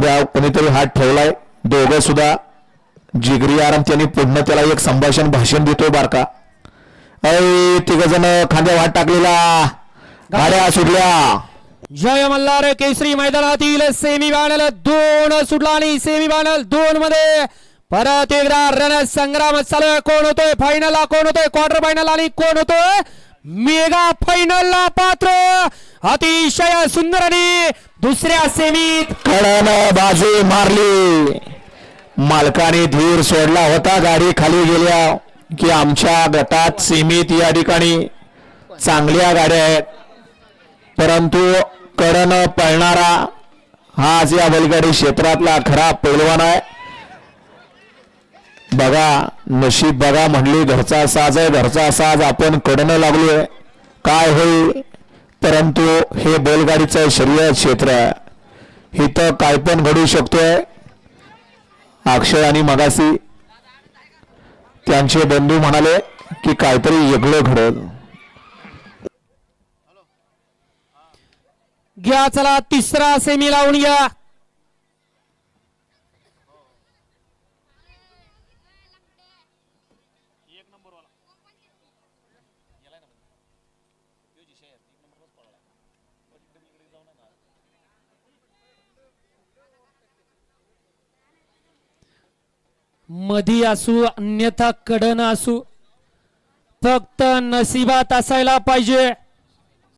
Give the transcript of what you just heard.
कोणीतरी हात ठेवलाय. दोघं सुद्धा जिगरी आराम त्यांनी पुन्हा त्याला एक संभाषण भाषण देतोय बारका. तिघ जण खांद्यावर हात टाकलेला. गाड्या सुटल्या. जय मल्हार केसरी मैदानातील सेमी फायनल 2 सुटला आणि सेमी फायनल 2 मध्ये परत एकदा रणसंग्राम चालू आहे. कोण होतोय फायनलला, कोण होतोय क्वार्टर फायनल आणि कोण होतोय मेगा फायनलला पात्र. अतिशय सुंदर आणि दुसऱ्या सेमीत कडन बाजू मारली. मालकाने धीर सोडला होता. गाडी खाली गेल्या की आमच्या गटात सीमित या ठिकाणी चांगल्या गाड्या आहेत, परंतु कडन पळणारा हाच या बैलगाडी क्षेत्रातला खरा पैलवान आहे. बघा नशीब बघा म्हणली घरचा साज आहे, घरचा साज आपण कडनं लागलोय. काय होईल, परंतु हे बैलगाडीचं शर्यत क्षेत्र आहे. इथं काय पण घडू शकतोय. अक्षय आणि मगासी त्यांचे बंधू म्हणाले की काहीतरी वेगळं घडल. घ्या चला तिसरा सेमी लावून घ्या. मधी असू अन्यथा कडन असू, फक्त नशिबात असायला पाहिजे.